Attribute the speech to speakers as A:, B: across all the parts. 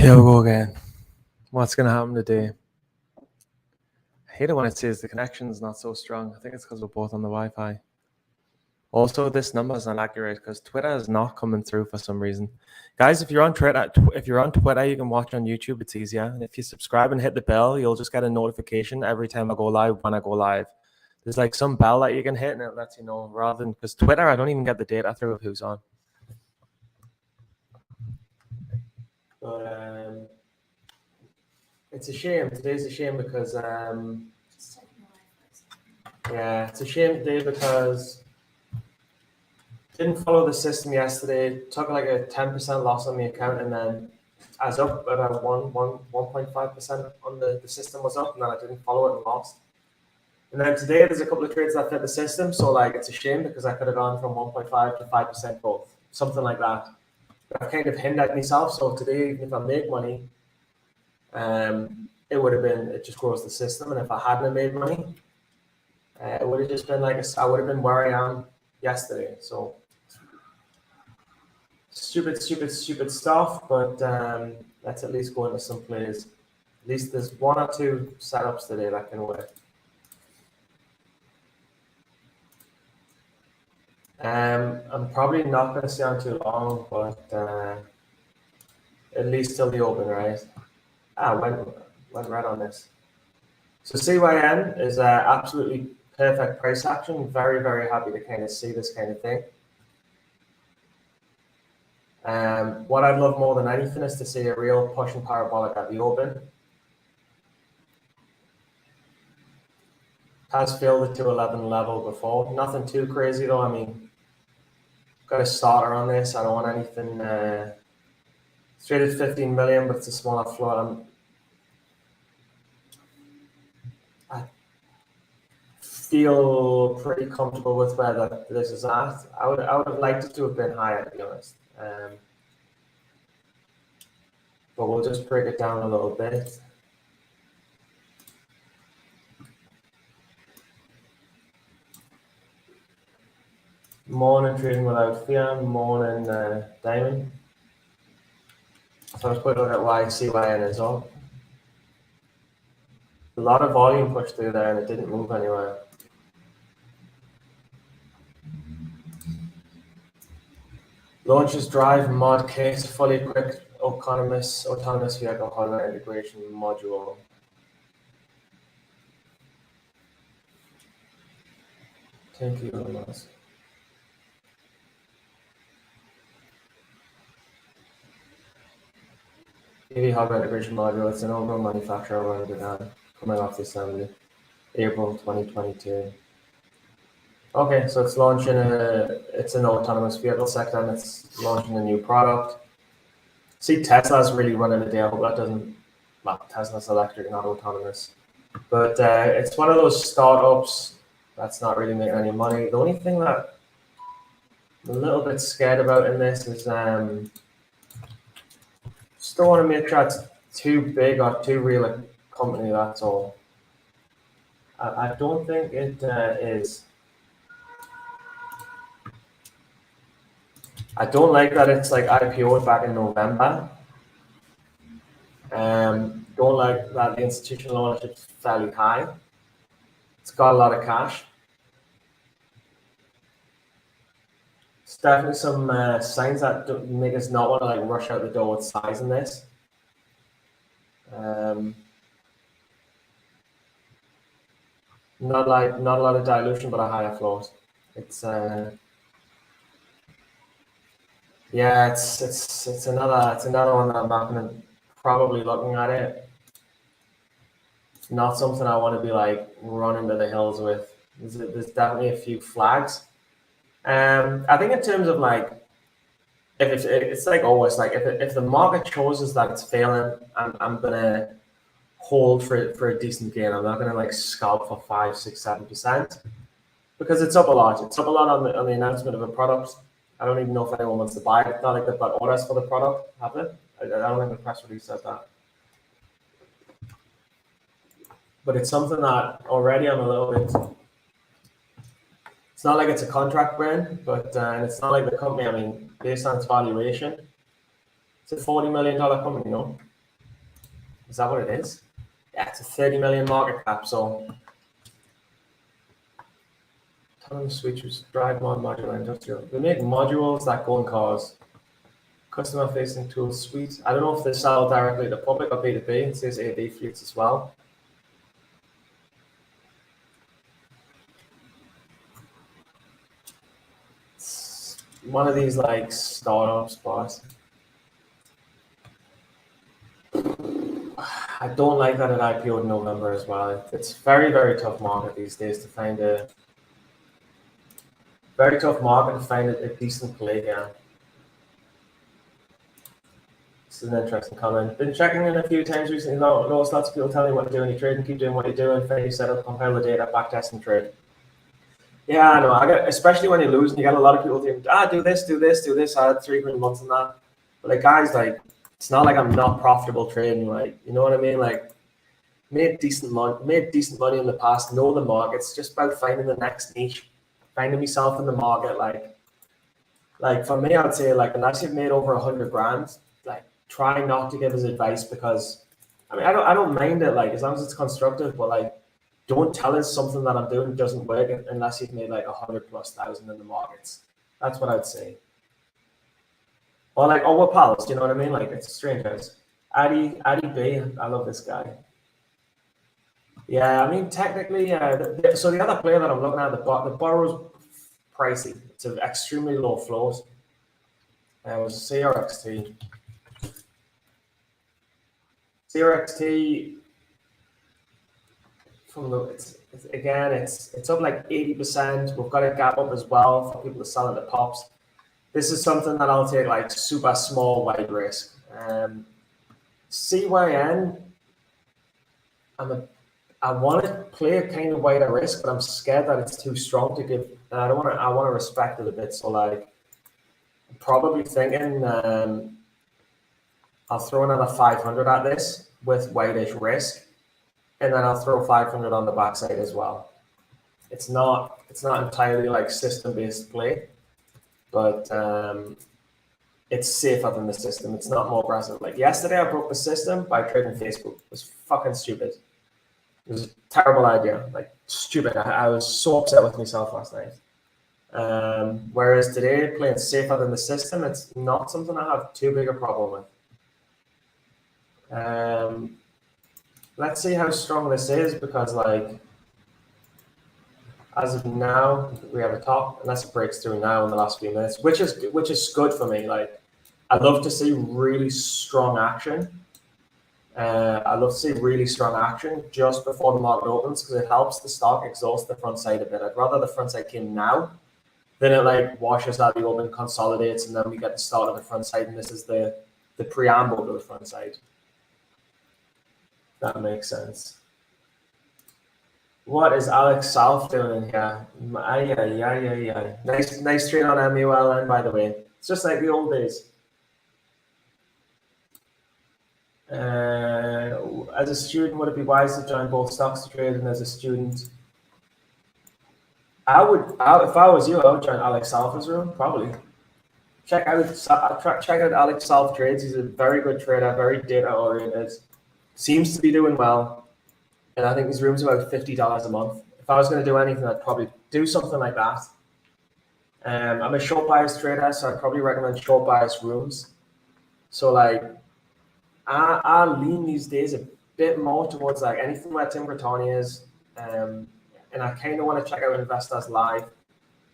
A: Here we go again. What's going to happen today? I hate it when it says the connection's not so strong. I think it's because we're both on the Wi-Fi. Also, this number is not accurate because Twitter is not coming through for some reason. Guys, if you're on Twitter, you can watch on YouTube. It's easier. And if you subscribe and hit the bell, you'll just get a notification every time I go live when I go live. There's like some bell that you can hit and it lets you know, rather than because Twitter, I don't even get the data through of who's on. But it's a shame. Today's a shame because yeah, it's a shame today because didn't follow the system yesterday. Took like a 10% loss on the account, and then I was up about 1.5% on the system was up, and then I didn't follow it and lost. And then today there's a couple of trades that fit the system, so like it's a shame because I could have gone from 1.5 to 5% both, something like that. But I've kind of hindered myself, so today even if I make money, it would have been, it just grows the system, and if I hadn't made money, it would have just been like I would have been where I am yesterday. So stupid stuff, but let's at least go into some plays. At least there's one or two setups today that can work. I'm probably not going to stay on too long, but at least till the open, right? Went right on this. So CYN is absolutely perfect price action. Very, very happy to kind of see this kind of thing. What I'd love more than anything is to see a real pushing parabolic at the open. Has failed the 211 level before. Nothing too crazy though. I mean, got a starter on this. I don't want anything. It's traded 15 million, but it's a smaller float. I feel pretty comfortable with where this is at. I would have liked it to have been higher, to be honest. But we'll just break it down a little bit. Morning trading without fear, morning diamond. So let's quick look at why CYN is up. A lot of volume pushed through there and it didn't move anywhere. Launches drive mod case fully equipped autonomous vehicle hardware integration module. Thank you very much. EV hardware integration module. It's an overall manufacturer around coming off the assembly, April 2022. Okay, so it's launching it's an autonomous vehicle sector and it's launching a new product. See, Tesla's really running the day. I hope that doesn't, well, Tesla's electric, not autonomous. But it's one of those startups that's not really making any money. The only thing that I'm a little bit scared about in this is just don't want to make sure it's too big or too real a company, that's all. I don't think it is. I don't like that it's like IPO'd back in November. Don't like that the institutional ownership is fairly high. It's got a lot of cash. It's definitely some signs that make us not want to like rush out the door with size in this. Not a lot of dilution, but a higher float. It's yeah, it's another one that I'm not gonna probably looking at it. It's not something I want to be like running to the hills with. There's definitely a few flags. I think in terms of like, if it's like always like if the market shows that it's failing, I'm gonna hold for a decent gain. I'm not gonna like scalp for 5, 6, 7% because it's up a lot. It's up a lot on the announcement of a product. I don't even know if anyone wants to buy it. It's not like they've got orders for the product, have they? I don't think the press release said that. But it's something that already I'm a little bit. It's not like it's a contract brand, but and it's not like the company. I mean, based on its valuation, it's a $40 million company, you know. Is that what it is? Yeah, it's a 30 million market cap. So autonomous switches, drive mod, modular, industrial. They make modules that go in cars. Customer facing tools suite. I don't know if they sell directly to the public or B2B. It says AD fleets as well. It's one of these like startups, but I don't like that it IPO'd in November as well. It's very, very tough market these days to find a decent play here. This is an interesting comment. Been checking in a few times recently. Lots of people telling me what to do when you trade and keep doing what you do and finally set up, compile the data, backtest and trade. Yeah, I know. I get, especially when you lose and you get a lot of people saying, do this, do this, do this. I had 3 good months in that. But like guys, like it's not like I'm not profitable trading, like you know what I mean? Like made decent money in the past, know the markets, just about finding the next niche, finding myself in the market. Like for me, I'd say like unless you've made over 100 grand, like try not to give us advice because I mean I don't mind it like as long as it's constructive, but like don't tell us something that I'm doing doesn't work unless you've made like 100,000+ in the markets. That's what I'd say. Or like, oh, we're pals, you know what I mean? Like it's strange guys. Addy B, I love this guy. Yeah, I mean technically, so the other player that I'm looking at, the borrow's pricey. It's an extremely low flows. It was CRXT. CRXT from the it's up like 80%. We've got a gap up as well for people to sell at the pops. This is something that I'll take like super small wide risk. CYN, I want to play a kind of wider risk, but I'm scared that it's too strong to give. And I want to respect it a bit. So like, I'm probably thinking I'll throw another 500 at this with whitish risk, and then I'll throw 500 on the backside as well. It's not entirely like system-based play, but it's safer than the system. It's not more aggressive. Like yesterday, I broke the system by trading Facebook. It was fucking stupid. It was a terrible idea, like stupid. I was so upset with myself last night. Whereas today, playing safer than the system, it's not something I have too big a problem with. Let's see how strong this is because, like, as of now, we have a top, unless it breaks through now in the last few minutes, which is good for me. Like, I love to see really strong action. I love to see really strong action just before the market opens because it helps the stock exhaust the front side a bit. I'd rather the front side came now than it like washes out the open, consolidates, and then we get the start of the front side, and this is the preamble to the front side. That makes sense. What is Alex South doing in here? Yeah. Nice trade on MULN, by the way. It's just like the old days. As a student, would it be wise to join both stocks to trade? And as a student, if I was you, I would join Alex Alpha's room, probably. Check out Alex South Trades. He's a very good trader, very data oriented. Seems to be doing well. And I think his room's about $50 a month. If I was going to do anything, I'd probably do something like that. I'm a short bias trader, so I'd probably recommend short bias rooms. So like, I lean these days a bit more towards like anything where Tim Bertoni is, and I kind of want to check out Investors Live,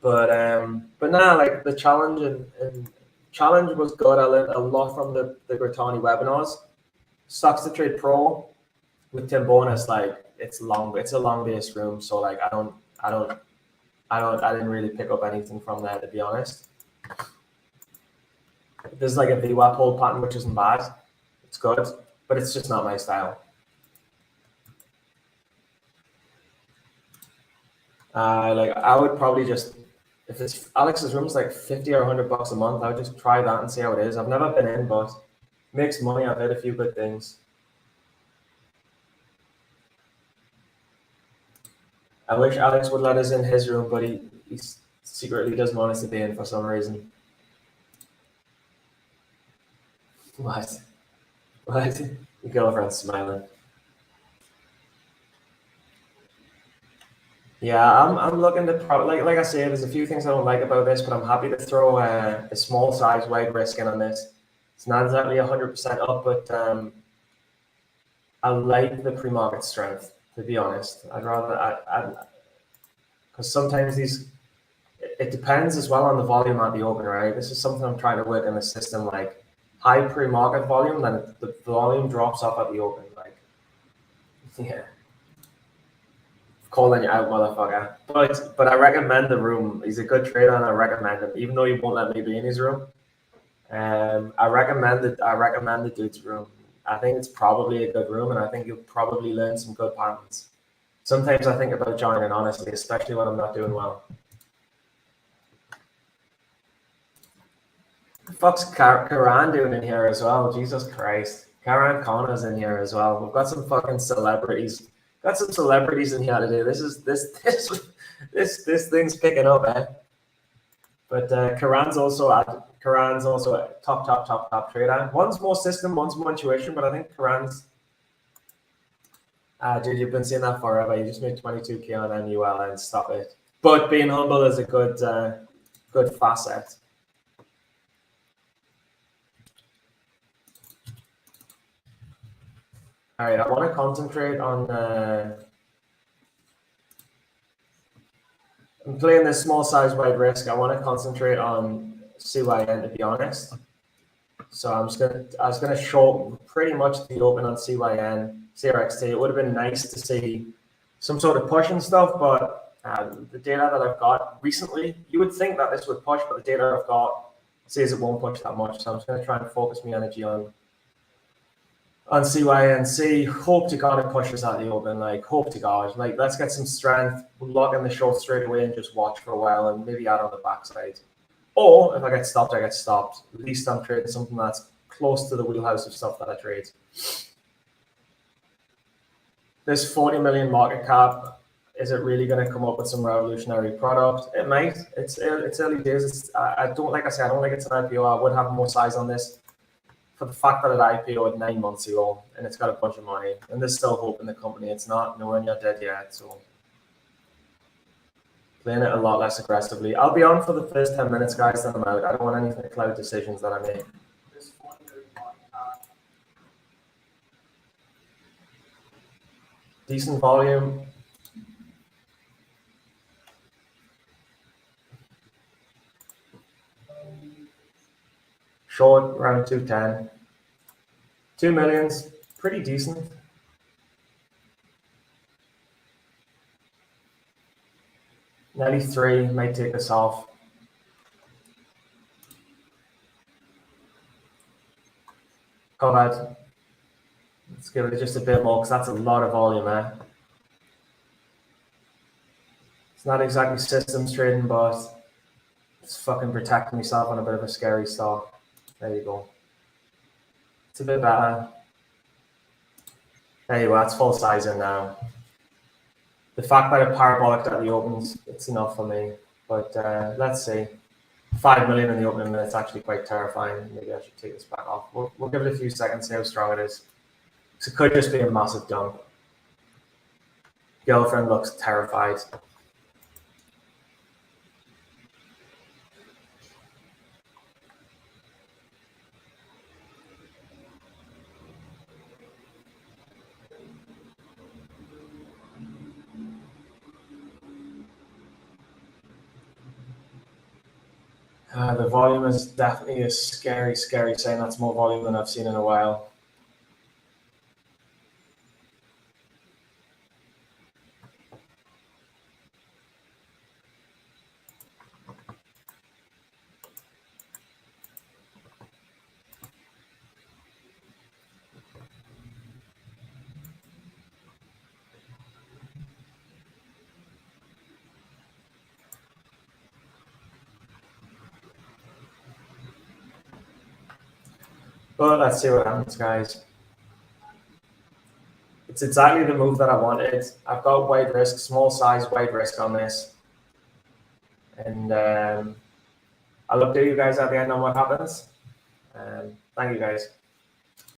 A: but now like the challenge and challenge was good. I learned a lot from the Bertoni webinars. Stocks to Trade Pro with Tim Bonus, like it's a long based room, so like I didn't really pick up anything from there, to be honest. There's like a VWAP hold pattern, which isn't bad. It's good, but it's just not my style. Like I would probably just, if it's Alex's room is like $50 or $100 a month, I would just try that and see how it is. I've never been in, but makes money. I've heard a few good things. I wish Alex would let us in his room, but he secretly doesn't want us to be in for some reason. What? Your girlfriend's smiling. Yeah, I'm looking to like I say, there's a few things I don't like about this, but I'm happy to throw a small size wide risk in on this. It's not exactly 100% up, but I like the pre-market strength. To be honest, I'd rather because sometimes it depends as well on the volume at the open, right? This is something I'm trying to work in the system, like high pre-market volume, then the volume drops off at the open, like yeah. Calling you out, motherfucker. But I recommend the room. He's a good trader, and I recommend him, even though he won't let me be in his room. I recommend it. I recommend the dude's room. I think it's probably a good room, and I think you'll probably learn some good patterns. Sometimes I think about joining, honestly, especially when I'm not doing well. The fuck's Karan doing in here as well? Jesus Christ. Karan Khanna's in here as well. We've got some fucking celebrities. Got some celebrities in here today. This thing's picking up, eh? But Karan's also a top trader. One's more system, one's more intuition, but I think Karan's dude, you've been seeing that forever. You just made 22K on MUL and stop it. But being humble is a good facet. All right, I want to concentrate on. I'm playing this small size wide risk. I want to concentrate on CYN, to be honest. So I was gonna show pretty much the open on CYN, CRXT. It would have been nice to see some sort of push and stuff, but the data that I've got recently, you would think that this would push, but the data I've got says it won't push that much. So I'm just gonna try and focus my energy on CYNC. Hope to God it pushes at the open. Like, hope to God. Like, let's get some strength, lock in the short straight away, and just watch for a while, and maybe add on the backside. Or if I get stopped, I get stopped. At least I'm trading something that's close to the wheelhouse of stuff that I trade. This 40 million market cap, is it really going to come up with some revolutionary product? It might. It's early days. I don't like it's an IPO. I would have more size on this for the fact that it IPO'd 9 months ago and it's got a bunch of money and there's still hope in the company. It's not nowhere near dead yet. So playing it a lot less aggressively. I'll be on for the first 10 minutes, guys, then I'm out. I don't want any cloud decisions that I make. Decent volume. Short, around 210. 2 millions, pretty decent. Nearly 3, might take us off. Covered. Let's give it just a bit more because that's a lot of volume, eh? It's not exactly systems trading, but it's fucking protecting myself on a bit of a scary stock. There you go. It's a bit better. There you go, that's full size in now. The fact that it parabolic at the opens, it's enough for me. But let's see. 5 million in the opening minutes actually quite terrifying. Maybe I should take this back off. We'll give it a few seconds, see how strong it is. So it could just be a massive dump. Girlfriend looks terrified. The volume is definitely a scary sign. That's more volume than I've seen in a while. But let's see what happens, guys. It's exactly the move that I wanted. I've got wide risk, small size, wide risk on this. And I'll update you guys at the end on what happens. Thank you, guys.